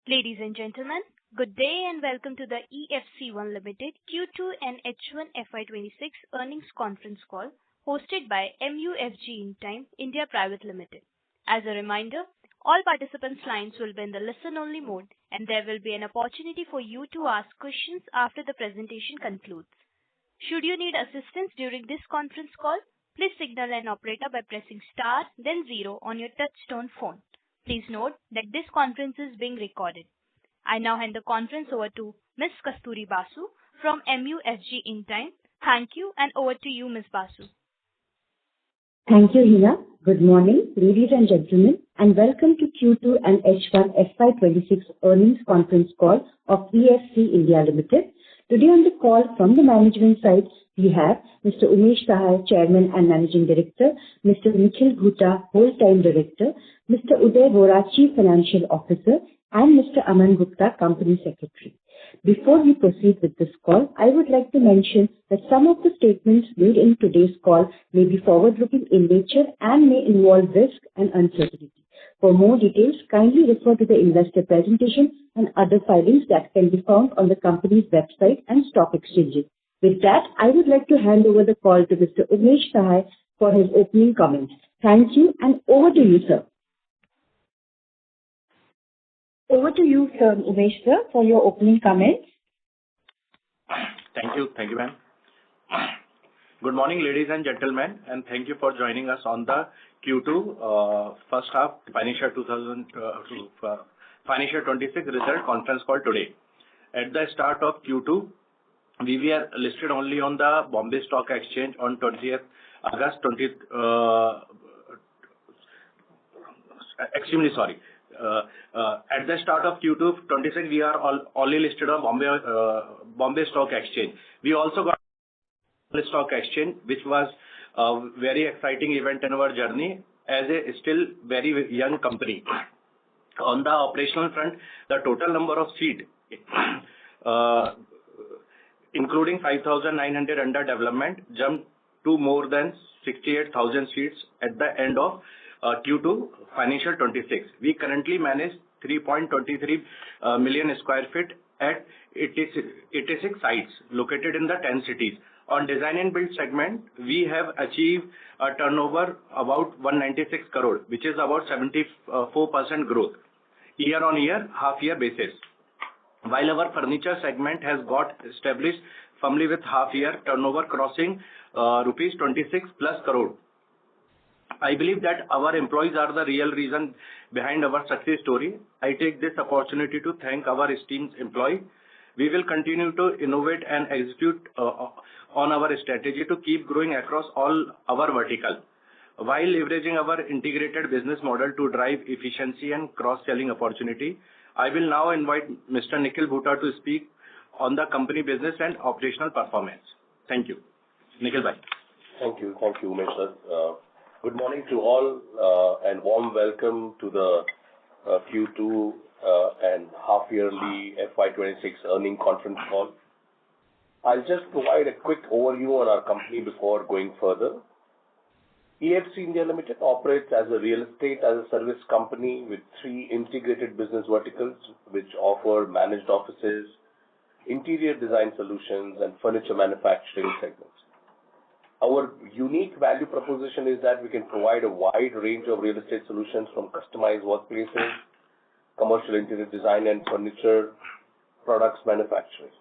Ladies and gentlemen, good day and welcome to the EFC1 Limited Q2 and H1 FY26 earnings conference call hosted by MUFG In Time India Private Limited. As a reminder, all participants' lines will be in the listen-only mode and there will be an opportunity for you to ask questions after the presentation concludes. Should you need assistance during this conference call, please signal an operator by pressing star then 0 on your touchtone phone. Please note that this conference is being recorded. I now hand the conference over to Ms. Kasturi Basu from MUFG In Time. Thank you and over to you, Ms. Basu. Thank you, Hina. Good morning, ladies and gentlemen, and welcome to Q2 and H1 FY26 earnings conference call of EFC India Limited. Today on the call from the management side, we have Mr. Umesh Sahai, Chairman and Managing Director, Mr. Nikhil Bhuta, Whole-Time Director, Mr. Uday Vora, Chief Financial Officer, and Mr. Aman Gupta, Company Secretary. Before we proceed with this call, I would like to mention that some of the statements made in today's call may be forward-looking in nature and may involve risk and uncertainty. For more details, kindly refer to the investor presentation and other filings that can be found on the company's website and stock exchanges. With that, I would like to hand over the call to Mr. Umesh Sahai for his opening comments. Thank you and over to you, sir. Over to you, sir, Umesh, sir, for your opening comments. Thank you, ma'am. Good morning, ladies and gentlemen, and thank you for joining us on the Q2 first half financial 26 result conference call today. At the start of Q2, we were listed only on the Bombay Stock Exchange on 20th August 20. Extremely sorry. At the start of Q2 26, we are only listed on Bombay Stock Exchange. We also got the Stock Exchange, which was a very exciting event in our journey as a still very young company. On the operational front, the total number of seats, including 5,900 under development, jumped to more than 68,000 seats at the end of Q2 financial 26. We currently manage 3.23 million square feet at 86 sites located in the 10 cities. On design and build segment, we have achieved a turnover about 196 crore, which is about 74% growth year-on-year, half-year basis. While our furniture segment has got established firmly with half-year turnover crossing rupees 26 plus crore. I believe that our employees are the real reason behind our success story. I take this opportunity to thank our esteemed employees. We will continue to innovate and execute on our strategy to keep growing across all our verticals, while leveraging our integrated business model to drive efficiency and cross-selling opportunity. I will now invite Mr. Nikhil Bhuta to speak on the company business and operational performance. Thank you. Nikhil bhai. Thank you, Umesh sir. Good morning to all and warm welcome to the Q2 and half-yearly FY26 earning conference call. I'll just provide a quick overview on our company before going further. EFC India Limited operates as a real estate as a service company with 3 integrated business verticals which offer managed offices, interior design solutions, and furniture manufacturing segments. Our unique value proposition is that we can provide a wide range of real estate solutions from customized workplaces, commercial interior design, and furniture products manufacturing.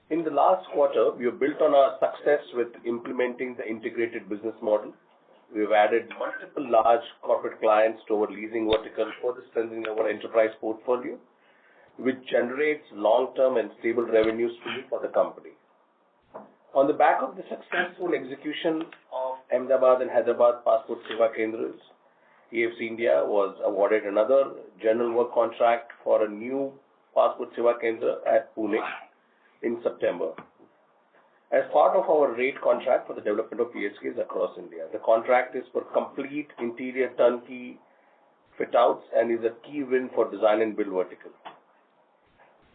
In the last quarter, we have built on our success with implementing the integrated business model. We have added multiple large corporate clients to our leasing vertical, further strengthening our enterprise portfolio, which generates long-term and stable revenue stream for the company. On the back of the successful execution of Ahmedabad and Hyderabad Passport Seva Kendras, EFC India was awarded another general work contract for a new Passport Seva Kendra at Pune in September. As part of our rate contract for the development of PSKs across India, the contract is for complete interior turnkey fit-outs and is a key win for design and build vertical.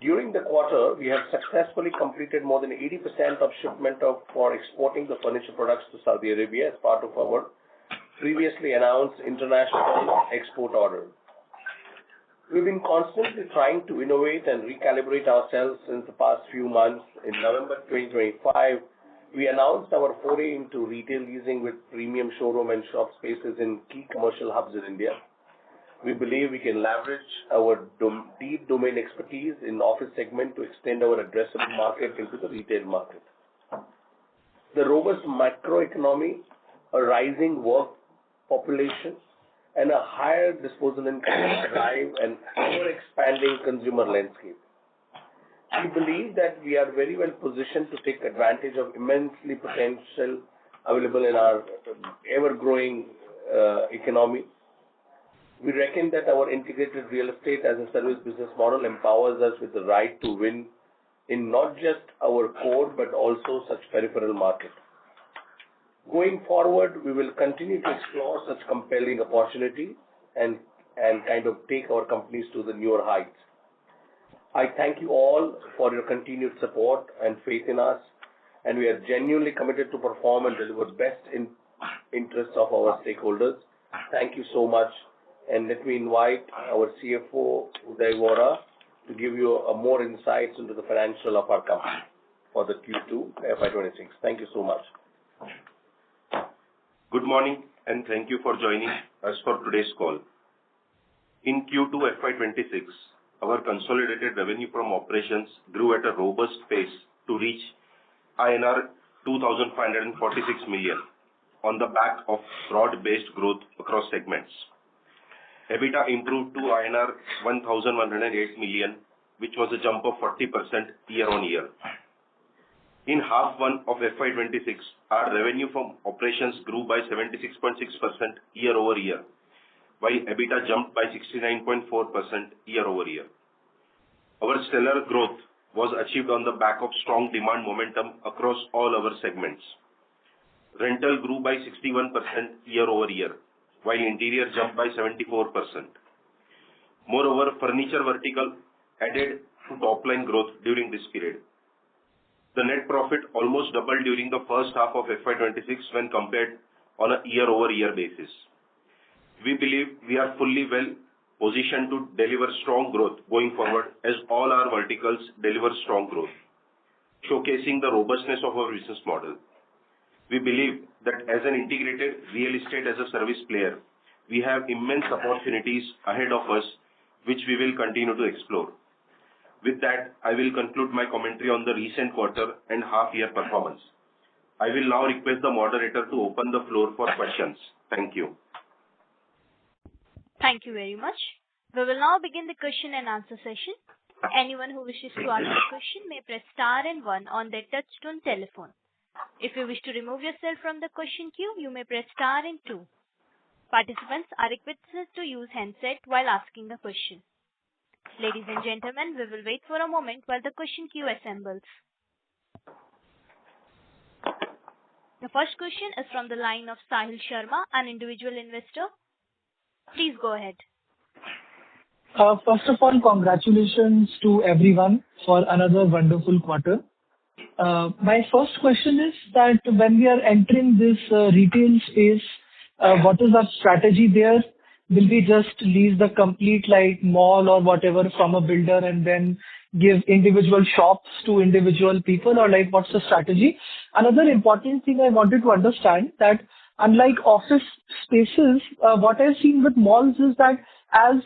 During the quarter, we have successfully completed more than 80% of shipment for exporting the furniture products to Saudi Arabia as part of our previously announced international export order. We've been constantly trying to innovate and recalibrate ourselves since the past few months. In November 2025, we announced our foray into retail leasing with premium showroom and shop spaces in key commercial hubs in India. We believe we can leverage our deep domain expertise in office segment to extend our addressable market into the retail market. The robust macroeconomy, a rising work population, and a higher disposable income drive an ever-expanding consumer landscape. We believe that we are very well positioned to take advantage of immensely potential available in our ever-growing economy. We reckon that our integrated real estate as a service business model empowers us with the right to win in not just our core but also such peripheral market. Going forward, we will continue to explore such compelling opportunities and kind of take our companies to the newer heights. I thank you all for your continued support and faith in us, and we are genuinely committed to perform and deliver best in interests of our stakeholders. Thank you so much, and let me invite our CFO, Uday Vora, to give you more insights into the financial of our company for the Q2 FY26. Thank you so much. Good morning, and thank you for joining us for today's call. In Q2 FY26, our consolidated revenue from operations grew at a robust pace to reach INR 2,546 million on the back of broad-based growth across segments. EBITDA improved to INR 1,108 million, which was a jump of 40% year-on-year. In half one of FY26, our revenue from operations grew by 76.6% year-over-year, while EBITDA jumped by 69.4% year-over-year. Our stellar growth was achieved on the back of strong demand momentum across all our segments. Rental grew by 61% year-over-year, while interior jumped by 74%. Moreover, furniture vertical added to top-line growth during this period. The net profit almost doubled during the first half of FY26 when compared on a year-over-year basis. We believe we are fully well positioned to deliver strong growth going forward as all our verticals deliver strong growth, showcasing the robustness of our business model. We believe that as an integrated real estate as a service player, we have immense opportunities ahead of us, which we will continue to explore. With that, I will conclude my commentary on the recent quarter and half-year performance. I will now request the moderator to open the floor for questions. Thank you. Thank you very much. We will now begin the question and answer session. Anyone who wishes to ask a question may press star and one on their touchtone telephone. If you wish to remove yourself from the question queue, you may press star and two. Participants are requested to use handset while asking a question. Ladies and gentlemen, we will wait for a moment while the question queue assembles. The first question is from the line of Sahil Sharma, an individual investor. Please go ahead. First of all, congratulations to everyone for another wonderful quarter. My first question is that when we are entering this retail space, what is our strategy there? Will we just lease the complete mall or whatever from a builder and then give individual shops to individual people, or what's the strategy? Another important thing I wanted to understand that unlike office spaces, what I've seen with malls is that as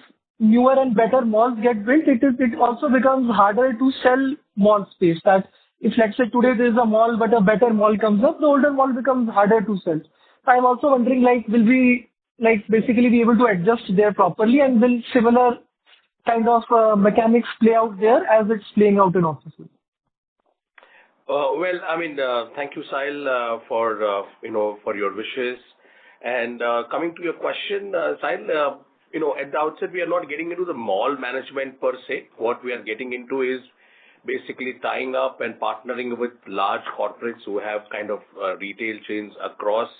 newer and better malls get built, it also becomes harder to sell mall space. That if let's say today there is a mall but a better mall comes up, the older mall becomes harder to sell. So I'm also wondering will we basically be able to adjust there properly, and will similar kind of mechanics play out there as it's playing out in offices? Thank you, Sahil, for your wishes. And coming to your question, Sahil, at the outset, we are not getting into the mall management per se. What we are getting into is basically tying up and partnering with large corporates who have kind of retail chains across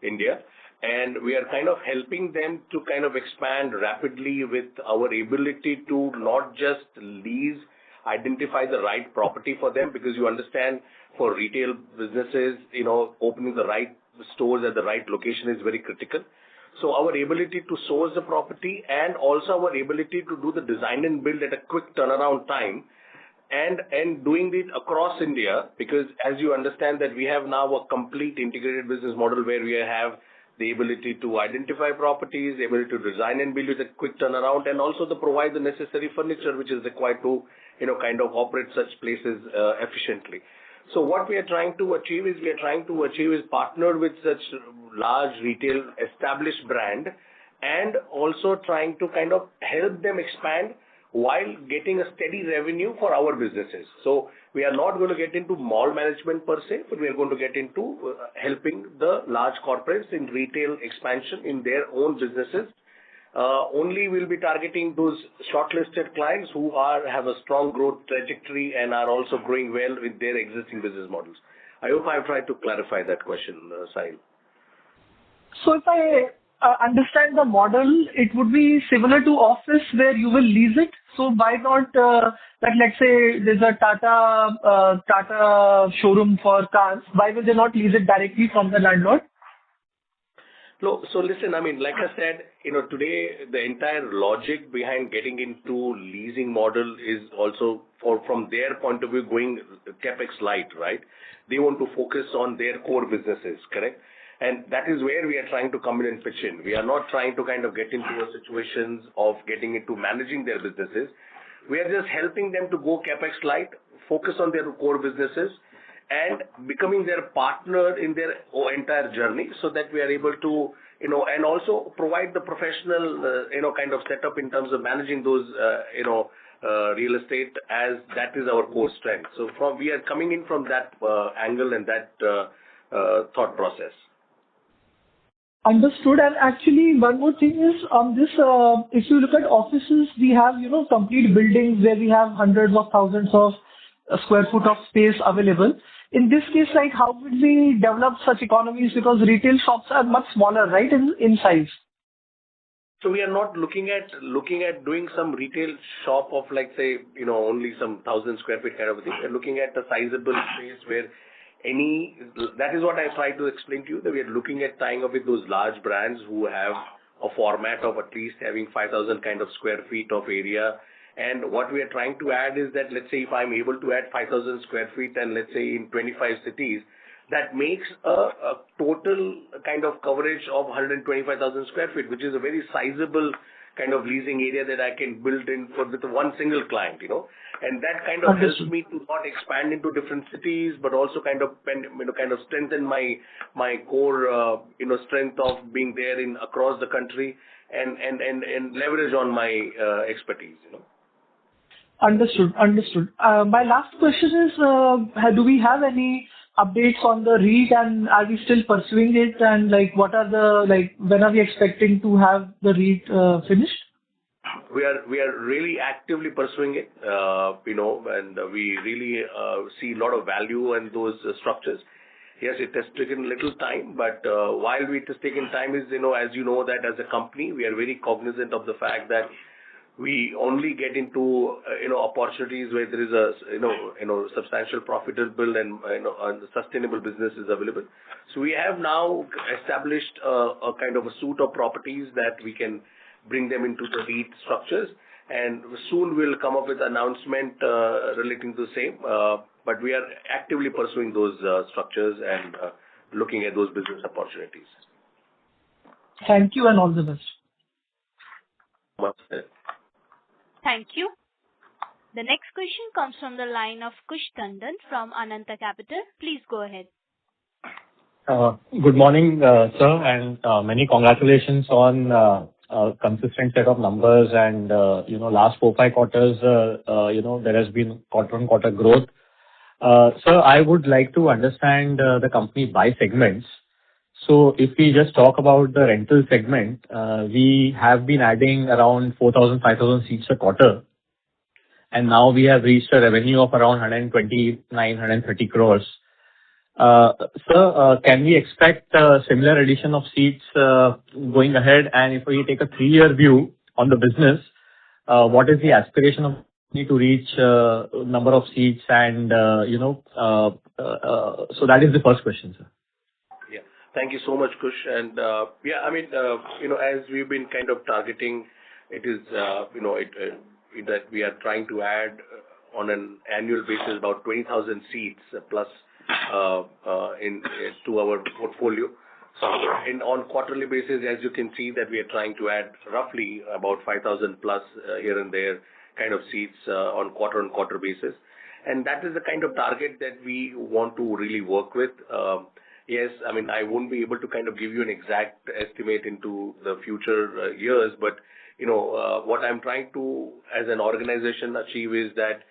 India. And we are kind of helping them to kind of expand rapidly with our ability to not just lease, identify the right property for them, because you understand for retail businesses, opening the right stores at the right location is very critical. So our ability to source the property and also our ability to do the design and build at a quick turnaround time and doing it across India, because as you understand that we have now a complete integrated business model where we have the ability to identify properties, the ability to design and build with a quick turnaround, and also to provide the necessary furniture which is required to, kind of operate such places efficiently. So what we are trying to achieve is partner with such large retail established brand and also trying to kind of help them expand while getting a steady revenue for our businesses. So we are not going to get into mall management per se, but we are going to get into helping the large corporates in retail expansion in their own businesses. Only we'll be targeting those shortlisted clients who have a strong growth trajectory and are also growing well with their existing business models. I hope I've tried to clarify that question, Sahil. So if I understand the model, it would be similar to office where you will lease it. So why not, let's say there's a Tata showroom for cars. Why will they not lease it directly from the landlord? No, so listen, like I said, today the entire logic behind getting into leasing model is also from their point of view going capex light, right? They want to focus on their core businesses, correct? And that is where we are trying to come in and pitch in. We are not trying to kind of get into a situations of getting into managing their businesses. We are just helping them to go capex light, focus on their core businesses, and becoming their partner in their entire journey, so that we are able to, and also provide the professional, kind of setup in terms of managing those, real estate, as that is our core strength. So we are coming in from that angle and that thought process. Understood. And actually, one more thing is on this, if you look at offices, we have, complete buildings where we have hundreds of thousands of square foot of space available. In this case, like, how would we develop such economies? Because retail shops are much smaller, right, in size. So we are not looking at doing some retail shop of, like, say, only some 1,000 square feet kind of a thing. We're looking at a sizable space where that is what I tried to explain to you, that we are looking at tying up with those large brands who have a format of at least having 5,000 kind of square feet of area. And what we are trying to add is that, let's say, if I'm able to add 5,000 square feet and let's say in 25 cities, that makes a total kind of coverage of 125,000 square feet, which is a very sizable kind of leasing area that I can build in with one single client, and that kind of helps me to not expand into different cities, but also kind of strengthen my core, strength of being there across the country and leverage on my expertise, Understood. My last question is, do we have any updates on the REIT, and are we still pursuing it? And what are when are we expecting to have the REIT finished? We are really actively pursuing it, and we really see a lot of value in those structures. Yes, it has taken a little time, but while it has taken time is, as you know that as a company, we are very cognizant of the fact that we only get into, opportunities where there is a, substantial profitable and, and sustainable business is available. So we have now established a kind of a suite of properties that we can bring them into the REIT structures, and soon we'll come up with announcement relating to the same. But we are actively pursuing those structures and looking at those business opportunities. Thank you and all the best. Thank you. The next question comes from the line of Kush Tandon from Ananta Capital. Please go ahead. Good morning, sir, and many congratulations on a consistent set of numbers and, last 4-5 quarters, there has been quarter-on-quarter growth. Sir, I would like to understand the company by segments. So if we just talk about the rental segment, we have been adding around 4,000, 5,000 seats a quarter, and now we have reached a revenue of around 129, 130 crores. Sir, can we expect a similar addition of seats going ahead? And if we take a 3-year view on the business, what is the aspiration of me to reach number of seats and, so that is the first question, sir. Thank you so much, Kush. And as we've been kind of targeting, it is that we are trying to add on an annual basis about 20,000 seats plus to our portfolio. So on quarterly basis, as you can see, that we are trying to add roughly about 5,000 plus here and there kind of seats on quarter basis. And that is the kind of target that we want to really work with. Yes, I mean, I won't be able to kind of give you an exact estimate into the future years, but, what I'm trying to, as an organization, achieve is that,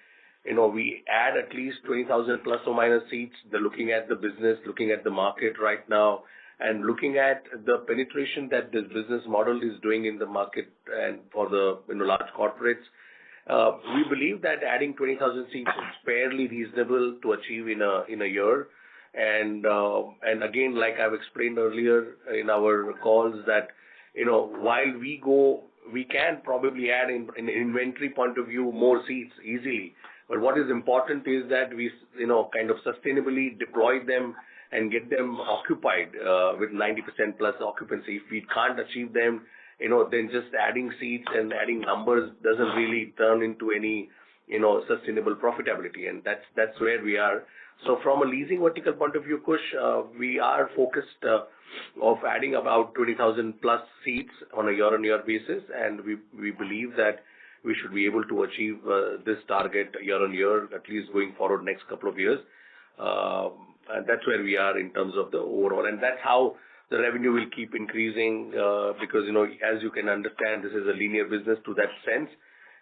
we add at least 20,000 plus or minus seats. They're looking at the business, looking at the market right now, and looking at the penetration that this business model is doing in the market and for the large corporates. We believe that adding 20,000 seats is fairly reasonable to achieve in a year. And again, like I've explained earlier in our calls, that while we can probably add in an inventory point of view more seats easily. But what is important is that we kind of sustainably deploy them and get them occupied with 90% plus occupancy. If we can't achieve them, then just adding seats and adding numbers doesn't really turn into any sustainable profitability, and that's where we are. So from a leasing vertical point of view, Kush, we are focused of adding about 20,000 plus seats on a year-on-year basis, and we believe that we should be able to achieve this target year-on-year, at least going forward next couple of years. And that's where we are in terms of the overall, and that's how the revenue will keep increasing because, as you can understand, this is a linear business to that sense,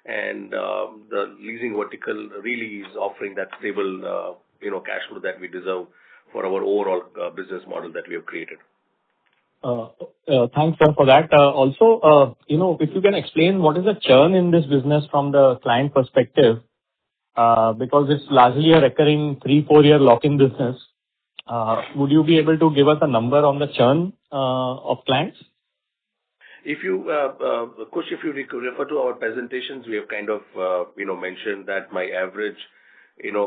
and the leasing vertical really is offering that stable cash flow that we deserve for our overall business model that we have created. Thanks, sir, for that. Also, if you can explain what is the churn in this business from the client perspective, because it's largely a recurring 3-4 year lock-in business. Would you be able to give us a number on the churn of clients? If you, Kush, if you refer to our presentations, we have kind of, mentioned that my average,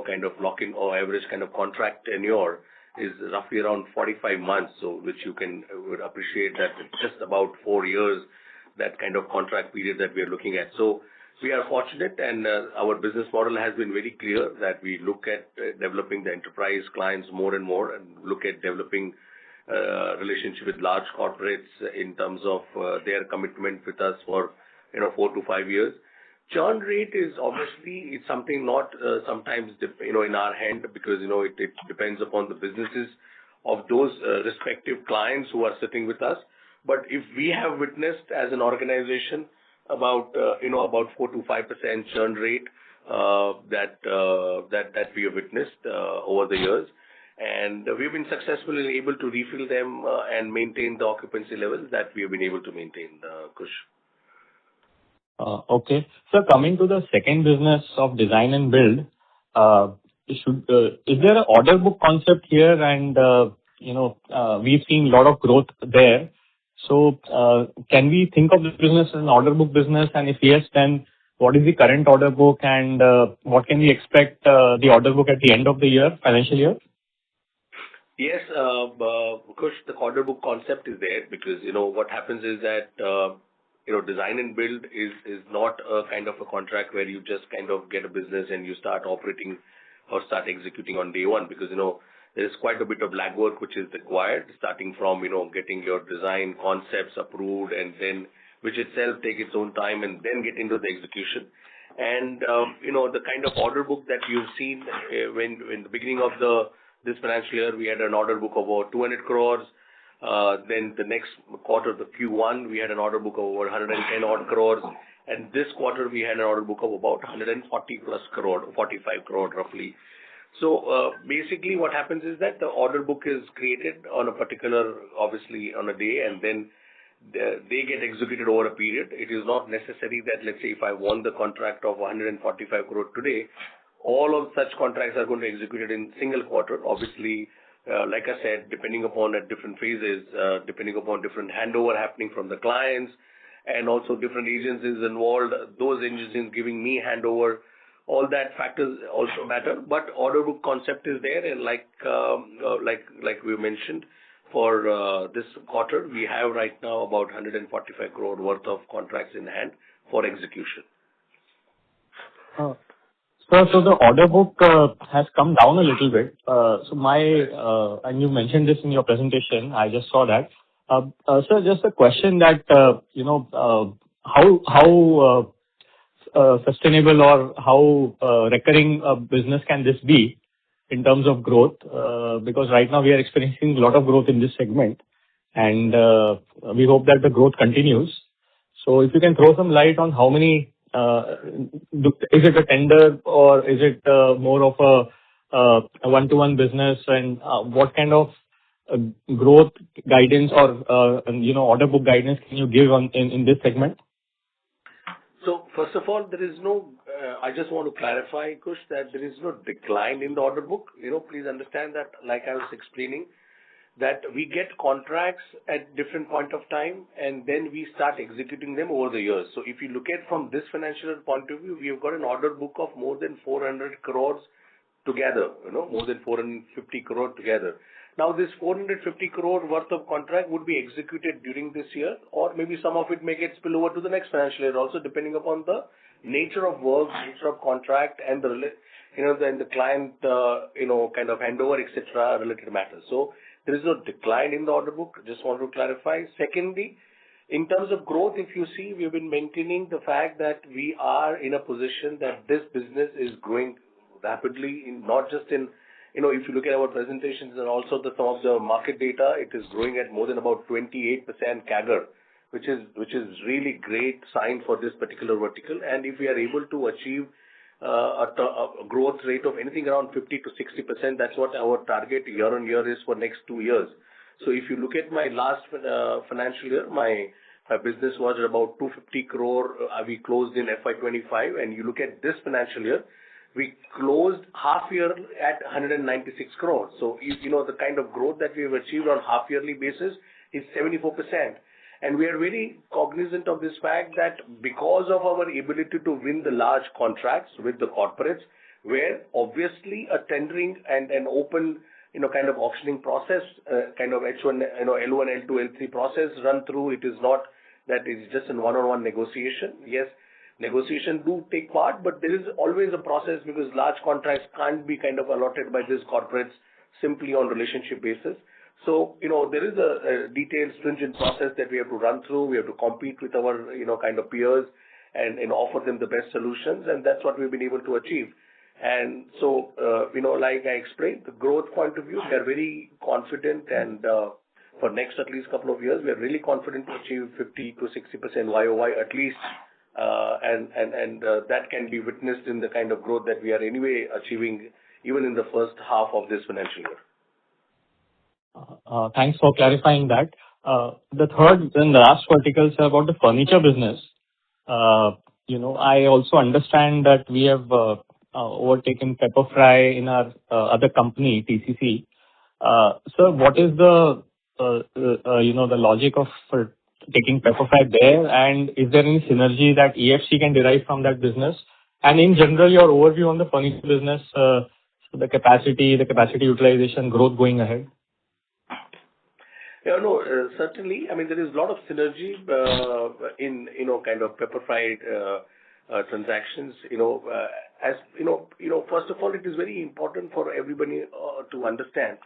kind of lock-in or average kind of contract tenure is roughly around 45 months. So which you would appreciate that it's just about 4 years, that kind of contract period that we are looking at. So we are fortunate, and our business model has been very clear that we look at developing the enterprise clients more and more, and look at developing relationship with large corporates in terms of their commitment with us for 4 to 5 years. Churn rate is obviously it's something not sometimes in our hand, because it depends upon the businesses of those respective clients who are sitting with us. But if we have witnessed as an organization about 4 to 5% churn rate that we have witnessed over the years, and we've been successfully able to refill them and maintain the occupancy levels that we have been able to maintain, Kush. Okay. So coming to the second business of design and build, is there an order book concept here? And we've seen a lot of growth there. So can we think of this business as an order book business? And if yes, then what is the current order book, and what can we expect the order book at the end of the year, financial year? Yes, Kush, the order book concept is there because, what happens is that, design and build is not a kind of a contract where you just kind of get a business and you start operating or start executing on day one, because, there is quite a bit of legwork which is required, starting from, getting your design concepts approved, and then which itself take its own time, and then get into the execution. And, the kind of order book that you've seen when in the beginning of this financial year, we had an order book of about 200 crores. Then the next quarter, the Q1, we had an order book of over 110 odd crores. And this quarter, we had an order book of about 140 plus crore, 45 crore roughly. So basically what happens is that the order book is created on a particular, obviously on a day, and then they get executed over a period. It is not necessary that, let's say, if I won the contract of 145 crore today, all of such contracts are going to be executed in single quarter. Obviously, like I said, depending upon at different phases, depending upon different handover happening from the clients, and also different agencies involved, those agencies giving me handover, all that factors also matter. But order book concept is there, and like we mentioned, for this quarter, we have right now about 145 crore worth of contracts in hand for execution. So the order book has come down a little bit. And you mentioned this in your presentation, I just saw that. Sir, just a question that, how sustainable or how recurring a business can this be in terms of growth? Because right now we are experiencing a lot of growth in this segment, and we hope that the growth continues. So if you can throw some light on how many, is it a tender or is it more of a one-to-one business, and what kind of growth guidance or order book guidance can you give in this segment? So first of all, there is no, I just want to clarify, Kush, that there is no decline in the order book. Please understand that, like I was explaining, that we get contracts at different point of time and then we start executing them over the years. So if you look at from this financial point of view, we have got an order book of more than 400 crores together, more than 450 crore together. Now this 450 crore worth of contract would be executed during this year, or maybe some of it may get spill over to the next financial year also, depending upon the nature of work, nature of contract, and the client, kind of handover, etc., related matters. So there is no decline in the order book. Just want to clarify. Secondly, in terms of growth, if you see, we've been maintaining the fact that we are in a position that this business is growing rapidly, not just in, if you look at our presentations and also some of the market data, it is growing at more than about 28% CAGR, which is really great sign for this particular vertical. And if we are able to achieve a growth rate of anything around 50 to 60%, that's what our target year on year is for next 2 years. So if you look at my last financial year, my business was at about 250 crore. We closed in FY25, and you look at this financial year, we closed half year at 196 crores. So the kind of growth that we have achieved on half yearly basis is 74%. And we are very cognizant of this fact that because of our ability to win the large contracts with the corporates, where obviously a tendering and an open, kind of auctioning process, kind of H1, L1, L2, L3 process run through, it is not that it's just a one-on-one negotiation. Yes, negotiation do take part, but there is always a process because large contracts can't be kind of allotted by these corporates simply on relationship basis. So, there is a detailed, stringent process that we have to run through. We have to compete with our, kind of peers and offer them the best solutions. And that's what we've been able to achieve. And so, like I explained, the growth point of view, we are very confident. And for next at least couple of years, we are really confident to achieve 50 to 60% YOY at least. And that can be witnessed in the kind of growth that we are anyway achieving even in the first half of this financial year. Thanks for clarifying that. The third and the last vertical is about the furniture business. I also understand that we have overtaken Pepperfry in our other company, TCC. So what is the logic of taking Pepperfry there, and is there any synergy that EFC can derive from that business? And in general, your overview on the furniture business, the capacity utilization, growth going ahead? Yeah, no, certainly. I mean, there is a lot of synergy in kind of Pepperfry transactions. First of all, it is very important for everybody to understand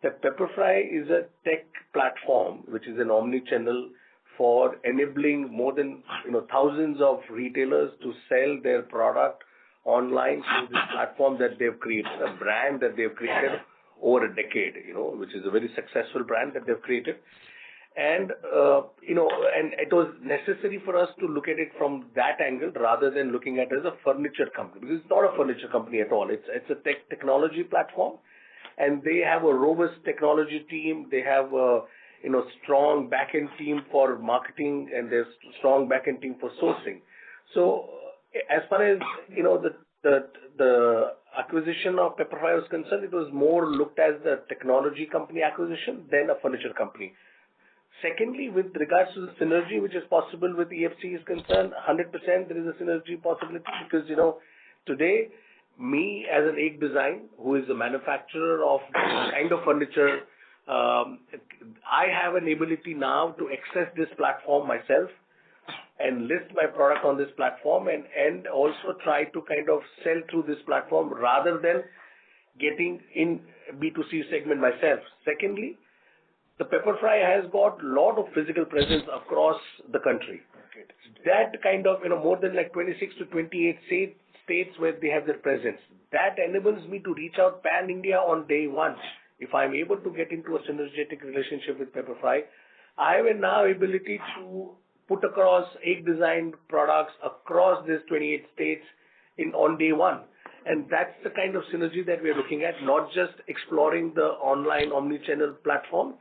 that Pepperfry is a tech platform which is an omni-channel for enabling more than thousands of retailers to sell their product online through this platform that they've created, a brand that they've created over a decade, which is a very successful brand that they've created. And, and it was necessary for us to look at it from that angle rather than looking at it as a furniture company, because it's not a furniture company at all. It's a technology platform, and they have a robust technology team. They have a, strong back-end team for marketing, and there's strong back-end team for sourcing. So as far as, the acquisition of Pepperfry was concerned, it was more looked as a technology company acquisition than a furniture company. Secondly, with regards to the synergy which is possible with EFC is concerned, 100% there is a synergy possibility because, today, me as an Egg Design, who is a manufacturer of the kind of furniture I have an ability now to access this platform myself and list my product on this platform and also try to kind of sell through this platform rather than getting in B2C segment myself. Secondly, the Pepperfry has got a lot of physical presence across the country. That kind of, more than like 26 to 28 states where they have their presence. That enables me to reach out pan-India on day one. If I'm able to get into a synergetic relationship with Pepperfry, I have now ability to put across 8 designed products across these 28 states on day one. And that's the kind of synergy that we're looking at, not just exploring the online omni-channel platform,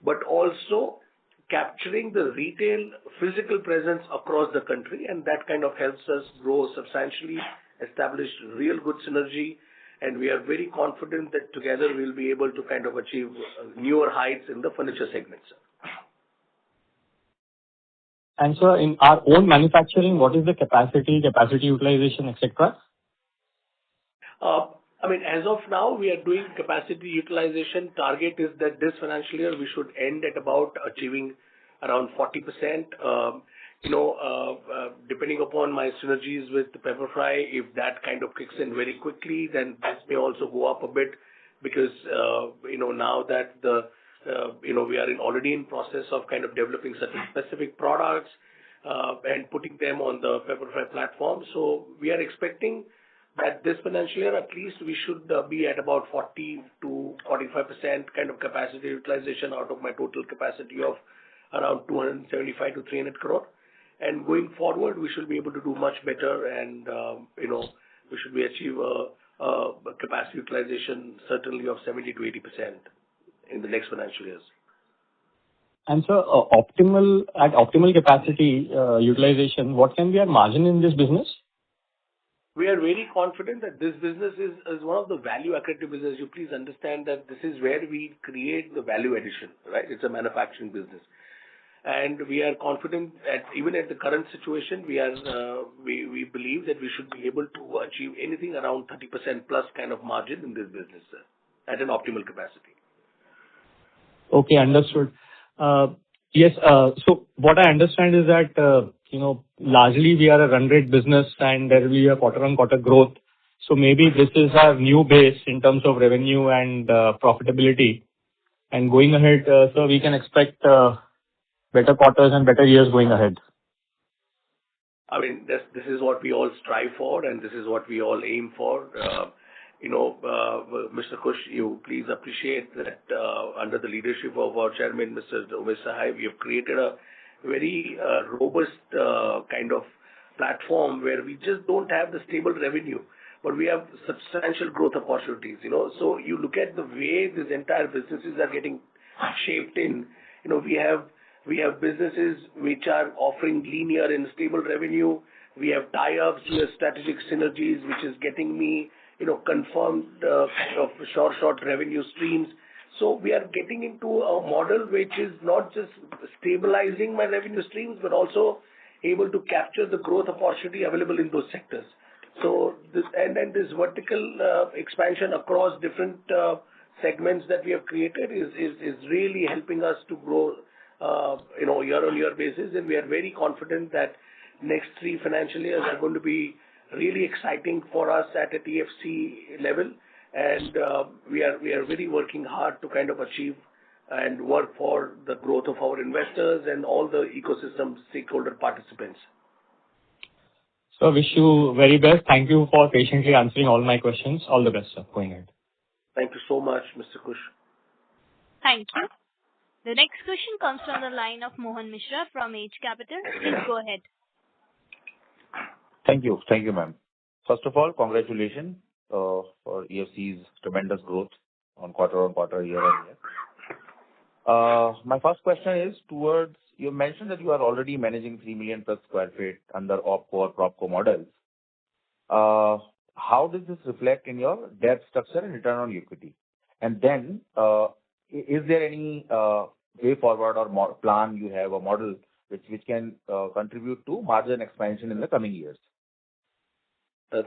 but also capturing the retail physical presence across the country. And that kind of helps us grow substantially, establish real good synergy. And we are very confident that together we'll be able to kind of achieve newer heights in the furniture segment, sir. And sir, in our own manufacturing, what is the capacity utilization, etc.? As of now, we are doing capacity utilization. Target is that this financial year we should end at about achieving around 40%. Depending upon my synergies with the Pepperfry, if that kind of kicks in very quickly, then this may also go up a bit because, now that we are already in process of kind of developing certain specific products and putting them on the Pepperfry platform. So we are expecting that this financial year, at least we should be at about 40 to 45% kind of capacity utilization out of my total capacity of around 275 to 300 crore. And going forward, we should be able to do much better and, we should achieve a capacity utilization certainly of 70 to 80% in the next financial years. And so at optimal capacity utilization, what can be our margin in this business? We are very confident that this business is one of the value accretive business. You please understand that this is where we create the value addition, right? It's a manufacturing business. And we are confident that even at the current situation, we believe that we should be able to achieve anything around 30% plus kind of margin in this business, sir, at an optimal capacity. Okay, understood. Yes, so what I understand is that, largely we are a run rate business and there will be a quarter-on-quarter growth. So maybe this is our new base in terms of revenue and profitability. And going ahead, so we can expect better quarters and better years going ahead. This is what we all strive for and this is what we all aim for. Mr. Kush, you please appreciate that under the leadership of our chairman, Mr. Umesh Sahai, we have created a very robust kind of platform where we just don't have the stable revenue, but we have substantial growth opportunities. So you look at the way these entire businesses are getting shaped in. We have businesses which are offering linear and stable revenue. We have tie-ups, we have strategic synergies, which is getting me confirmed kind of short revenue streams. So we are getting into a model which is not just stabilizing my revenue streams, but also able to capture the growth opportunity available in those sectors. So this vertical expansion across different segments that we have created is really helping us to grow year-on-year basis, and we are very confident that next 3 financial years are going to be really exciting for us at a EFC level, and we are really working hard to kind of achieve and work for the growth of our investors and all the ecosystem stakeholder participants. So wish you very best. Thank you for patiently answering all my questions. All the best, sir, going ahead. Thank you so much, Mr. Kush. Thank you. The next question comes from the line of Mohan Mishra from Age Capital. Please go ahead. Thank you. Thank you, ma'am. First of all, congratulations for EFC's tremendous growth on quarter, year-on-year. My first question is towards, you mentioned that you are already managing 3 million plus square feet under OpCo or PropCo models. How does this reflect in your debt structure and return on equity? And then, is there any way forward or plan you have a model which can contribute to margin expansion in the coming years?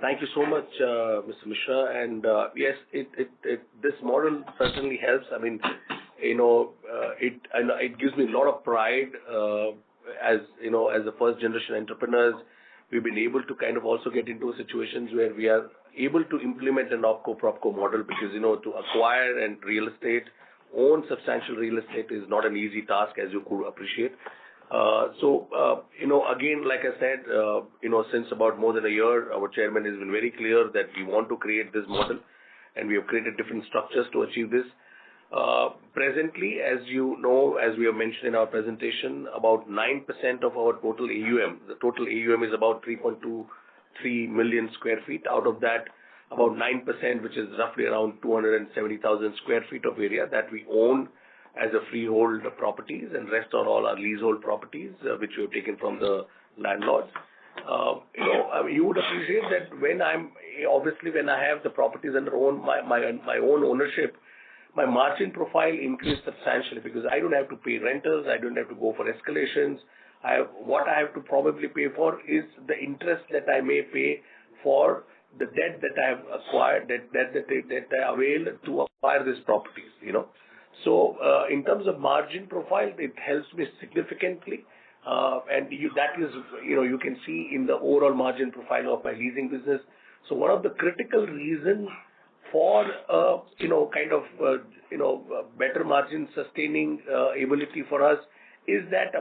Thank you so much, Mr. Mishra. And yes, this model certainly helps. it gives me a lot of pride, as the first generation entrepreneurs. We've been able to kind of also get into situations where we are able to implement an OpCo-PropCo model, because, to acquire and own substantial real estate is not an easy task, as you could appreciate. Again, like I said, since about more than a year, our chairman has been very clear that we want to create this model, and we have created different structures to achieve this. Presently, as you know, as we have mentioned in our presentation, about 9% of our total AUM, the total AUM is about 3.23 million square feet. Out of that, about 9%, which is roughly around 270,000 square feet of area, that we own as a freehold properties, and rest are all our leasehold properties, which we have taken from the landlords. You would appreciate that when I have the properties under my own ownership, my margin profile increased substantially, because I don't have to pay rentals, I don't have to go for escalations. What I have to probably pay for is the interest that I may pay for the debt that I have acquired, that I avail to acquire these properties. So in terms of margin profile, it helps me significantly, and you can see in the overall margin profile of my leasing business. So one of the critical reasons for better margin sustaining ability for us is that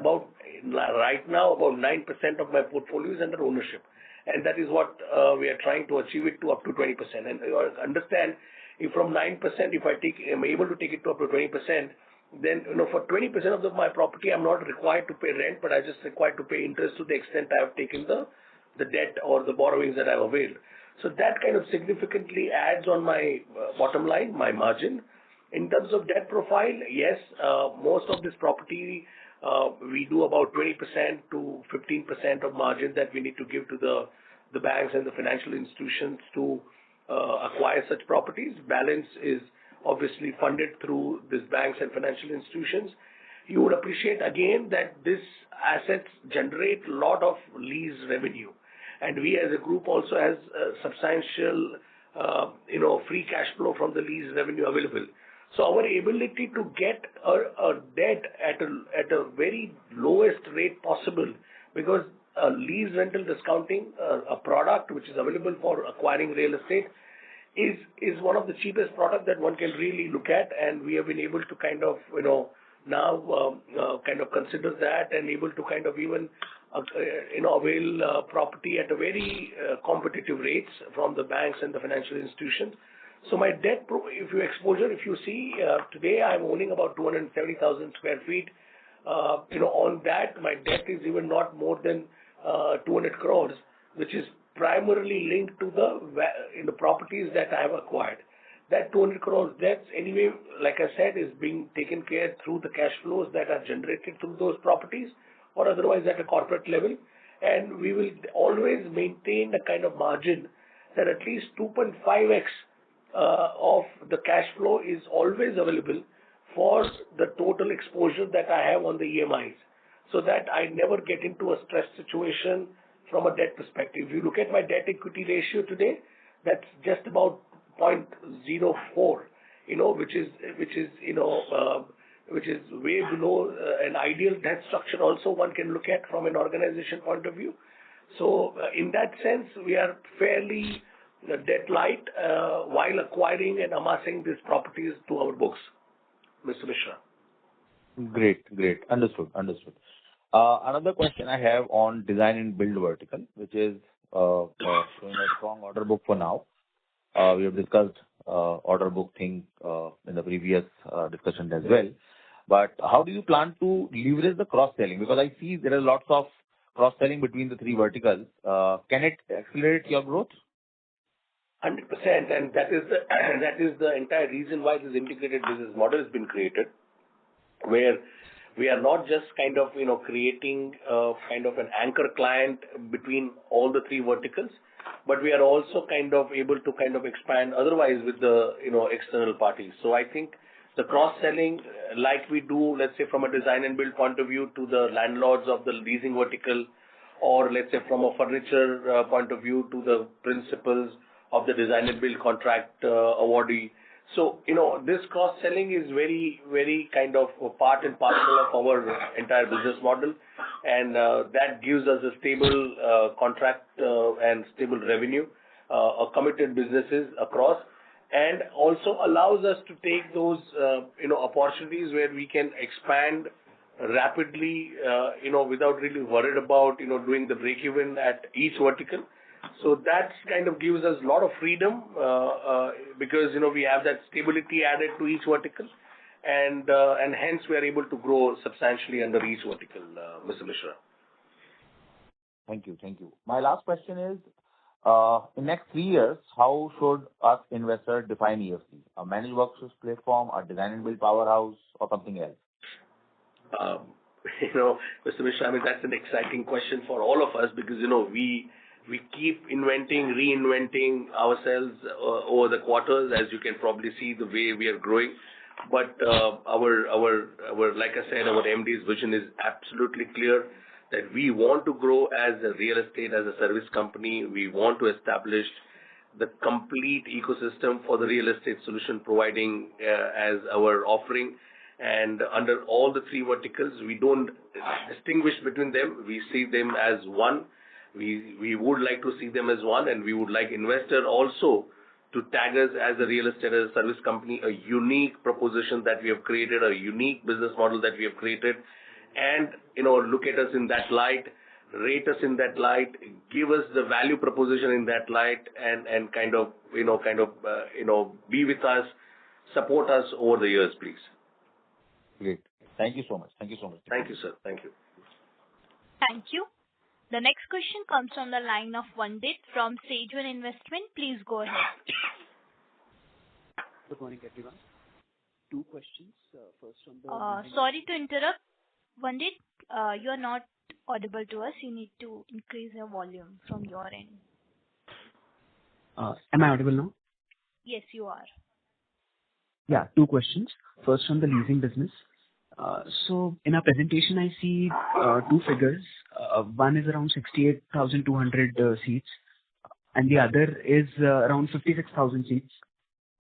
right now about 9% of my portfolio is under ownership, and that is what we are trying to achieve it to up to 20%. And understand, if from 9%, if I'm able to take it to up to 20%, then for 20% of my property, I'm not required to pay rent, but I just required to pay interest to the extent I have taken the debt or the borrowings that I've availed. So that kind of significantly adds on my bottom line, my margin. In terms of debt profile, yes, most of this property, we do about 20% to 15% of margin that we need to give to the banks and the financial institutions to acquire such properties. Balance is obviously funded through these banks and financial institutions. You would appreciate again that these assets generate a lot of lease revenue, and we as a group also has substantial free cash flow from the lease revenue available. So our ability to get a debt at a very lowest rate possible, because lease rental discounting, a product which is available for acquiring real estate, is one of the cheapest product that one can really look at, and we have been able to kind of now consider that, and able to kind of even avail property at a very competitive rates from the banks and the financial institutions. So my debt if you see, today I'm owning about 270,000 square feet. On that, my debt is even not more than 200 crores, which is primarily linked to the properties that I have acquired. That 200 crores debt, anyway, like I said, is being taken care through the cash flows that are generated through those properties, or otherwise at a corporate level. And we will always maintain a kind of margin that at least 2.5x of the cash flow is always available for the total exposure that I have on the EMIs, so that I never get into a stress situation from a debt perspective. If you look at my debt equity ratio today, that's just about 0.04, which is way below an ideal debt structure also one can look at from an organization point of view. So in that sense, we are fairly debt light while acquiring and amassing these properties to our books, Mr. Mishra. Great. Understood. Another question I have on design and build vertical, which is showing a strong order book for now. We have discussed order book thing in the previous discussion as well. But how do you plan to leverage the cross-selling? Because I see there are lots of cross-selling between the three verticals. Can it accelerate your growth? 100%, and that is the entire reason why this integrated business model has been created, where we are not just kind of creating kind of an anchor client between all the three verticals, but we are also kind of able to kind of expand otherwise with the external parties. So I think the cross-selling, like we do, let's say from a design and build point of view to the landlords of the leasing vertical, or let's say from a furniture point of view to the principals of the design and build contract awardee. So, this cross-selling is very, very kind of a part and parcel of our entire business model, and that gives us a stable contract and stable revenue, committed businesses across, and also allows us to take those, opportunities where we can expand rapidly, without really worried about, doing the break-even at each vertical. So that kind of gives us a lot of freedom because we have that stability added to each vertical, and hence we are able to grow substantially under each vertical, Mr. Mishra. Thank you. My last question is, in next 3 years, how should us investors define EFC? A managed workspace platform, a design and build powerhouse, or something else? Mr. Mishra, I mean, that's an exciting question for all of us because, we keep inventing, reinventing ourselves over the quarters, as you can probably see the way we are growing. But our like I said, our MD's vision is absolutely clear that we want to grow as a real estate, as a service company. We want to establish the complete ecosystem for the real estate solution providing as our offering. And under all the three verticals, we don't distinguish between them. We see them as one. We would like to see them as one, and we would like investors also to tag us as a real estate as a service company, a unique proposition that we have created, a unique business model that we have created, and look at us in that light, rate us in that light, give us the value proposition in that light, and kind of be with us, support us over the years, please. Great. Thank you so much. Thank you, sir. Thank you. Thank you. The next question comes from the line of Vandit from Sage One Investment. Please go ahead. Good morning, everyone. Two questions. First on the... Sorry to interrupt. Vandit, you are not audible to us. You need to increase your volume from your end. Am I audible now? Yes, you are. Yeah, two questions. First on the leasing business. So in our presentation, I see two figures. One is around 68,200 seats, and the other is around 56,000 seats,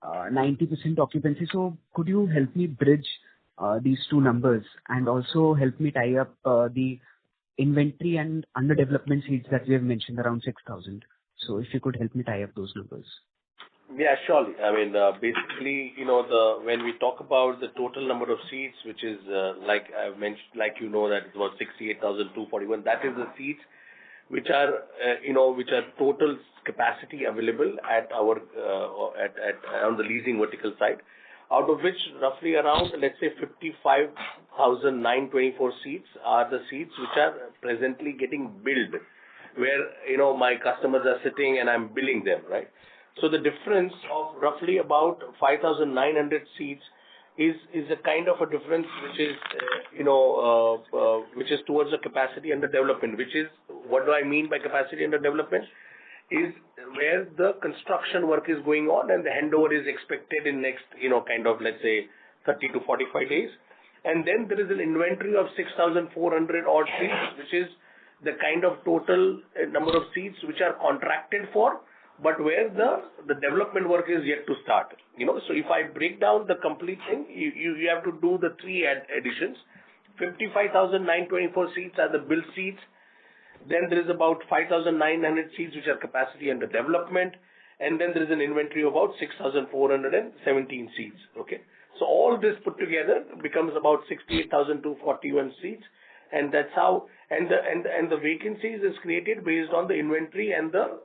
90% occupancy. So could you help me bridge these two numbers and also help me tie up the inventory and under development seats that we have mentioned around 6,000? So if you could help me tie up those numbers. Yeah, surely. I mean, basically, when we talk about the total number of seats, which is like I mentioned, that it was 68,241. That is the seats which are total capacity available at our on the leasing vertical side. Out of which roughly around, let's say, 55,924 seats are the seats which are presently getting billed, where my customers are sitting and I'm billing them, right? So the difference of roughly about 5,900 seats is a kind of a difference which is towards the capacity under development. Which is, what do I mean by capacity under development? Is where the construction work is going on and the handover is expected in next let's say 30 to 45 days, and then there is an inventory of 6,400 odd seats, which is the kind of total number of seats which are contracted for, but where the development work is yet to start. So if I break down the complete thing, you have to do the three additions. 55,924 seats are the build seats. Then there is about 5,900 seats which are capacity under development, and then there is an inventory of about 6,417 seats. Okay, so all this put together becomes about 68,241 seats, and that's how. And the vacancies is created based on the inventory and the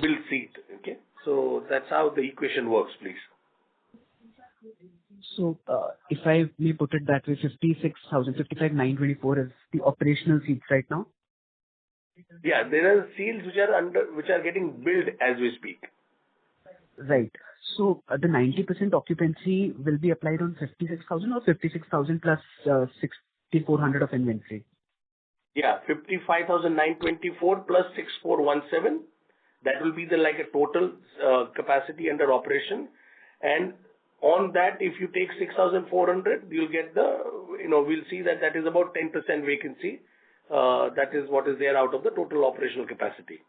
build seat. Okay, so that's how the equation works, please. So if I may put it that way, 55,924 is the operational seats right now? Yeah, there are seats which are getting billed as we speak. Right. So the 90% occupancy will be applied on 56,000 or 56,000 plus 6,400 of inventory? Yeah, 55,924 plus 6,417. That will be like a total capacity under operation. And on that, if you take 6,400, you'll get we'll see that is about 10% vacancy. That is what is there out of the total operational capacity.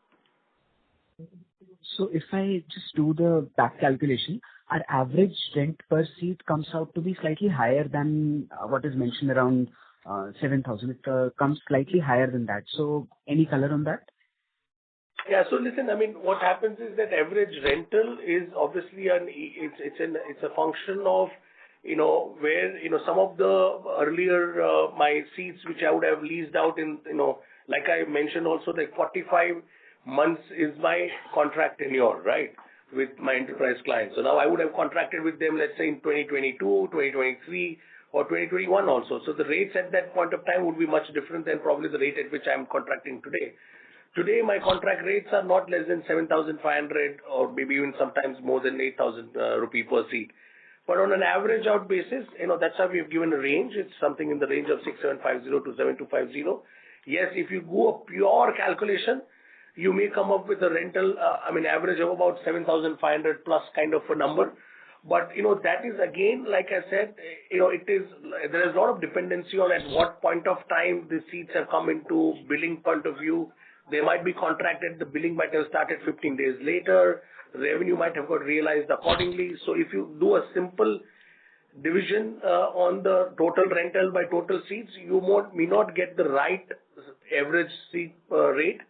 So if I just do the back calculation, our average rent per seat comes out to be slightly higher than what is mentioned around 7,000. It comes slightly higher than that. So any color on that? Yeah. So listen, I mean, what happens is that average rental is obviously it's a function of, where, some of the earlier, my seats, which I would have leased out in, like I mentioned also, like 45 months is my contract tenure, right, with my enterprise clients. So now I would have contracted with them, let's say in 2022, 2023, or 2021 also. So the rates at that point of time would be much different than probably the rate at which I'm contracting today. Today, my contract rates are not less than 7,500 or maybe even sometimes more than 8,000 rupee per seat. But on an average out basis, that's how we've given a range. It's something in the range of 6,750 to 7,250. Yes, if you go a pure calculation, you may come up with a rental, average of about 7,500 plus kind of a number. But, that is again, like I said, there is a lot of dependency on at what point of time the seats have come into billing point of view. They might be contracted, the billing might have started 15 days later, revenue might have got realized accordingly. So if you do a simple division on the total rental by total seats, you may not get the right average seat rate.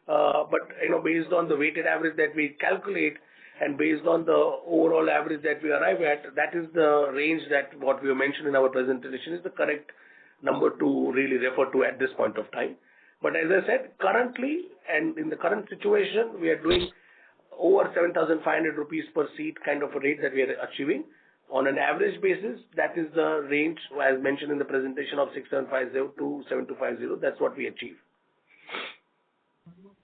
But, based on the weighted average that we calculate and based on the overall average that we arrive at, that is the range that what we have mentioned in our presentation is the correct number to really refer to at this point of time. But as I said, currently and in the current situation, we are doing over 7,500 rupees per seat kind of a rate that we are achieving. On an average basis, that is the range, as mentioned in the presentation, of 6,750 to 7,250. That's what we achieve.